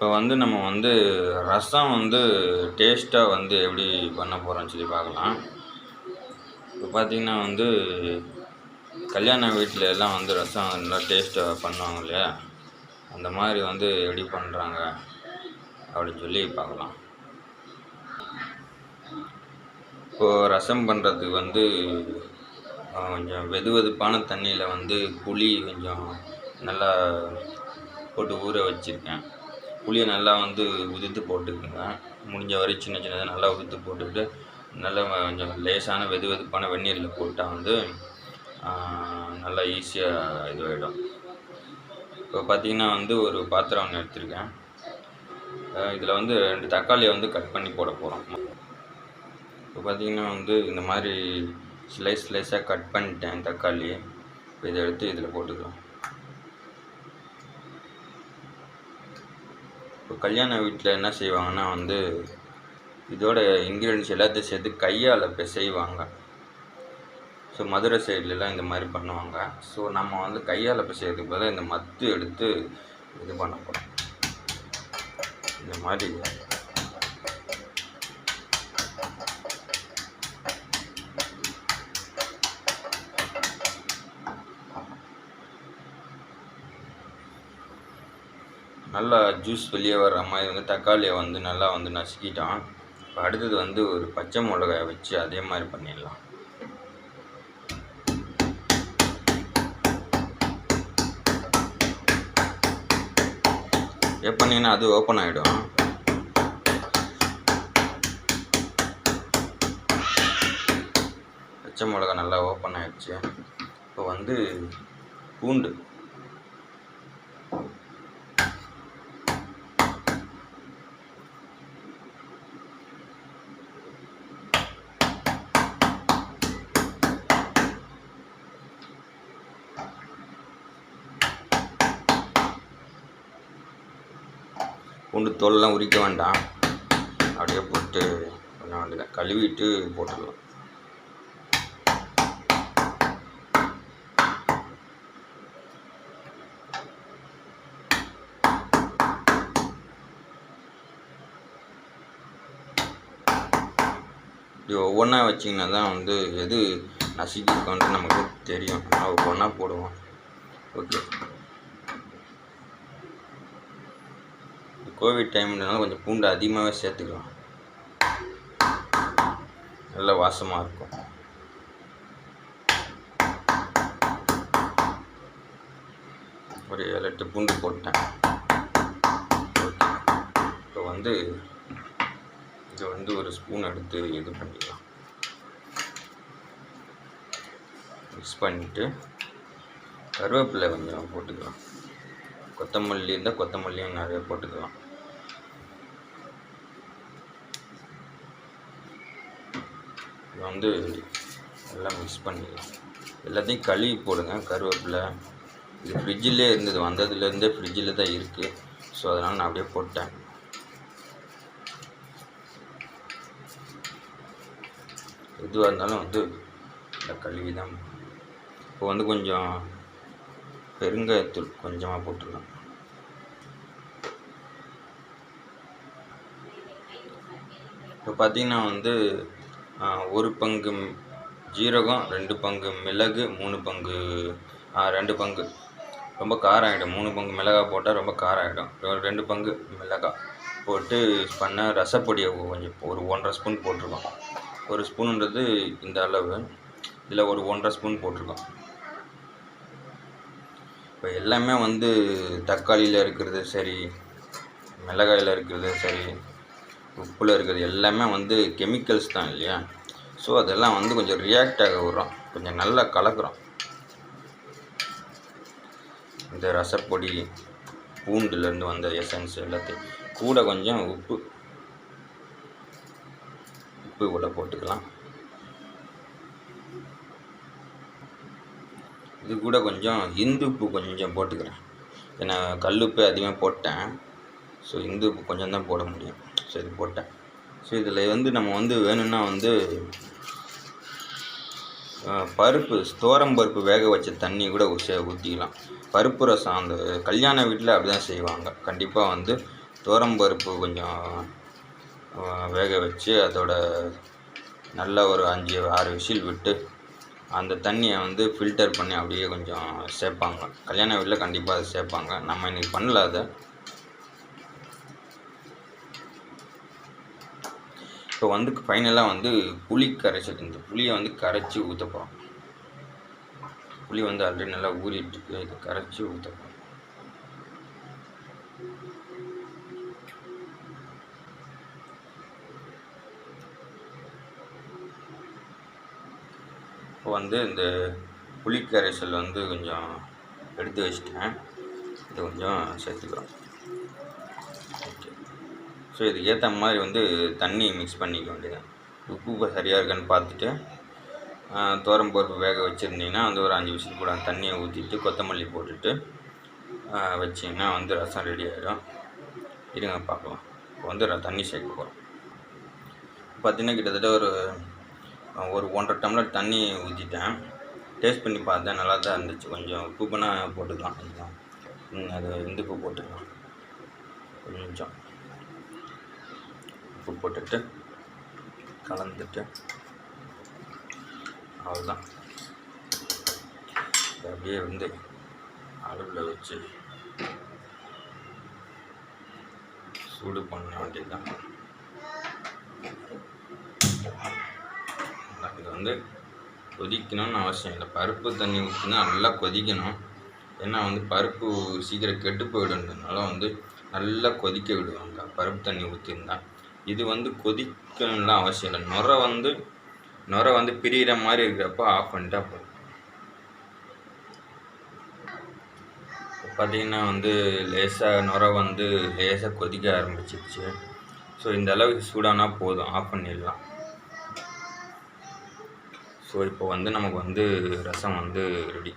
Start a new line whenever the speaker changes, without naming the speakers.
இப்போ வந்து நம்ம வந்து ரசம் வந்து டேஸ்ட்டாக வந்து எப்படி பண்ண போகிறோம்னு சொல்லி பார்க்கலாம். இப்போ பார்த்திங்கன்னா வந்து கல்யாண வீட்டில் எல்லாம் வந்து ரசம் நல்லா டேஸ்ட்டாக பண்ணுவாங்க இல்லையா, அந்த மாதிரி வந்து எப்படி பண்ணுறாங்க அப்படின்னு சொல்லி பார்க்கலாம். இப்போது ரசம் பண்ணுறதுக்கு வந்து கொஞ்சம் வெதுவெதுப்பான தண்ணியில் வந்து புளி கொஞ்சம் நல்லா போட்டு ஊற வச்சுருக்கேன். புளியை நல்லா வந்து உதிர்த்து போட்டுக்குங்க. முடிஞ்ச வரை சின்ன சின்னதாக நல்லா உதிர்த்து போட்டுக்கிட்டு நல்லா கொஞ்சம் லேசான வெதுவெதுப்பான வெந்நீரில் போட்டால் வந்து நல்லா ஈஸியாக இதுவாகிடும். இப்போ பார்த்திங்கன்னா வந்து ஒரு பாத்திரம் ஒன்று எடுத்திருக்கேன். இதில் வந்து 2 தக்காளியை வந்து கட் பண்ணி போட போகிறோம். இப்போ பார்த்திங்கன்னா வந்து இந்த மாதிரி ஸ்லைஸாக கட் பண்ணிட்டேன் தக்காளி. இதை எடுத்து இதில் போட்டுக்கலாம். இப்போ கல்யாண வீட்டில் என்ன செய்வாங்கன்னா வந்து இதோட இன்க்ரீடியன்ஸ் எல்லாத்தையும் சேர்த்து கையால் பிசைவாங்க. ஸோ மதுரை சைட்லலாம் இந்த மாதிரி பண்ணுவாங்க. ஸோ நம்ம வந்து கையால் பிசைறதுக்கு பதிலாக இந்த மத்து எடுத்து இது பண்ண போகிறோம். இந்த மாதிரி நல்லா ஜூஸ் வெளியே வர்ற மாதிரி வந்து தக்காளியை வந்து நல்லா வந்து நசுக்கிட்டோம். இப்போ அடுத்தது வந்து ஒரு பச்சை மிளகாயை வச்சு அதே மாதிரி பண்ணிடலாம். பண்ணிங்கன்னா அது ஓப்பன் ஆகிடும். பச்சை மிளகா நல்லா ஓப்பன் ஆகிடுச்சு. இப்போ வந்து பூண்டு பூண்டு தோலெல்லாம் உரிக்க வேண்டாம், அப்படியே போட்டு பண்ண வேண்டியது, கழுவிட்டு போட்டுடலாம். இப்படி ஒவ்வொன்றா வச்சிங்கன்னா தான் வந்து எது நசுக்கிருக்கோன்ட்டு நமக்கு தெரியும். நான் ஒவ்வொன்றா போடுவோம். ஓகே, கோவிட் டைம்னால கொஞ்சம் பூண்டு அதிகமாகவே சேர்த்துக்கலாம், நல்ல வாசமாக இருக்கும். ஒரு 7-8 பூண்டு போட்டேன். ஓகே, இப்போ வந்து இதை வந்து ஒரு ஸ்பூன் எடுத்து இது பண்ணிக்கலாம். மிக்ஸ் பண்ணிவிட்டு கருவேப்பிலை கொஞ்சம் போட்டுக்கலாம். கொத்தமல்லி இருந்தால் கொத்தமல்லியும் நிறைய போட்டுக்கலாம். இதை வந்து எல்லாம் மிக்ஸ் பண்ணிக்கலாம். எல்லாத்தையும் கழுவி போடுங்க. கருவேப்பிலை இது ஃப்ரிட்ஜிலே இருந்தது, வந்ததுலேருந்தே ஃப்ரிட்ஜில் தான் இருக்குது. ஸோ அதனால் நான் அப்படியே போட்டேன். எதுவாக இருந்தாலும் வந்து இந்த கழுவி தான். இப்போ வந்து கொஞ்சம் பெருங்காயத்தூள் கொஞ்சமாக போட்டுடலாம். இப்போ பார்த்திங்கன்னா வந்து 1 பங்கு ஜீரகம், 2 பங்கு மிளகு, 3 பங்கு 2 பங்கு ரொம்ப காரம் ஆகிடும். 3 பங்கு மிளகாய் போட்டால் ரொம்ப காரம் ஆகிடும். 2 பங்கு மிளகாய் போட்டு பண்ண ரசப்பொடியை கொஞ்சம் ஒரு 1.5 ஸ்பூன் போட்டிருக்கோம். 1 ஸ்பூனுன்றது இந்த அளவு, இதில் ஒரு 1.5 ஸ்பூன் போட்டிருக்கோம். இப்போ எல்லாமே வந்து தக்காளியில் இருக்கிறது சரி, மிளகாயில் இருக்கிறது சரி, உப்பில் இருக்கிறது எல்லாமே வந்து கெமிக்கல்ஸ் தான் இல்லையா. ஸோ அதெல்லாம் வந்து கொஞ்சம் ரியாக்ட் ஆக விடுறோம், கொஞ்சம் நல்லா கலக்குறோம். இந்த ரசப்பொடி, பூண்டுலேருந்து வந்த எசன்ஸ் எல்லாத்தையும் கூட கொஞ்சம் உப்பு உள்ள போட்டுக்கலாம். இது கூட கொஞ்சம் இந்துப்பு கொஞ்சம் போட்டுக்கிறேன். ஏன்னா கல்லுப்பு அதிகமாக போட்டேன். ஸோ இந்துப்பு கொஞ்சம் தான் போட முடியும். ஸோ இது போட்டேன். ஸோ இதில் வந்து நம்ம வந்து வேணும்னா வந்து பருப்பு, துவரம் பருப்பு வேக வச்ச தண்ணி கூட ஊற்றிக்கலாம். பருப்பு ரசம் அந்த கல்யாண வீட்டில் அப்படி தான் செய்வாங்க. கண்டிப்பாக வந்து துவரம்பருப்பு கொஞ்சம் வேக வச்சு அதோட நல்லா ஒரு 5-6 விசில் விட்டு அந்த தண்ணியை வந்து ஃபில்டர் பண்ணி அப்படியே கொஞ்சம் சேர்ப்பாங்க. கல்யாண வீட்டில் கண்டிப்பாக அதை சேர்ப்பாங்க. நம்ம இன்றைக்கி பண்ணல அதை. இப்போ வந்து ஃபைனலாக வந்து புளி கரைசல், இந்த புளியை வந்து கரைச்சி ஊற்றப்போம். புளி வந்து ஆல்ரெடி நல்லா ஊறிட்டுருக்கு, இதை கரைச்சி ஊற்றப்போம். இப்போ வந்து இந்த புளி கரைசல் வந்து கொஞ்சம் எடுத்து வச்சிட்டேன். இது கொஞ்சம் சேர்த்துக்கிறோம். ஓகே. ஸோ இதுக்கு ஏற்ற மாதிரி வந்து தண்ணி மிக்ஸ் பண்ணிக்க வேண்டியது. உப்பு சரியாக இருக்கான்னு பார்த்துட்டு துவரம்பருப்பு வேக வச்சுருந்தீங்கன்னா வந்து ஒரு 5 விசில் கூட தண்ணியை ஊற்றிட்டு கொத்தமல்லி போட்டுட்டு வச்சிங்கன்னா வந்து ரசம் ரெடி ஆகிடும். இருங்க பார்க்கலாம். இப்போ வந்து தண்ணி சேர்க்க போகிறோம். பார்த்திங்கன்னா கிட்டத்தட்ட ஒரு 1.5 டம்ளர் தண்ணி ஊற்றிட்டேன். டேஸ்ட் பண்ணி பார்த்தேன், நல்லா தான் இருந்துச்சு. கொஞ்சம் உப்பு பண்ணால் போட்டுக்கலாம், கொஞ்சம் அது இந்துப்பு போட்டுக்கலாம். கொஞ்சம் உப்பு போட்டுட்டு கலந்துட்டு அவ்வளோதான். அப்படியே வந்து அடுப்பில் வச்சு சூடு பண்ண வேண்டியதுதான். இது வந்து கொதிக்கணும்னு அவசியம் இல்லை. பருப்பு தண்ணி ஊற்றினா நல்லா கொதிக்கணும். ஏன்னா வந்து பருப்பு சீக்கிரம் கெட்டு போயிடுன்றதுனால வந்து நல்லா கொதிக்க விடுவாங்க பருப்பு தண்ணி ஊற்றிருந்தா. இது வந்து கொதிக்கணும்லாம் அவசியம் இல்லை. நுரை வந்து பிரிகிற மாதிரி இருக்கிறப்போ ஆஃப் பண்ணிட்டா போதும். பார்த்திங்கன்னா வந்து நுரை வந்து லேசாக கொதிக்க ஆரம்பிச்சிருச்சு. ஸோ இந்த அளவுக்கு சூடானா போதும், ஆஃப் பண்ணிடலாம். ஸோ இப்போ வந்து நமக்கு வந்து ரசம் வந்து ரெடி.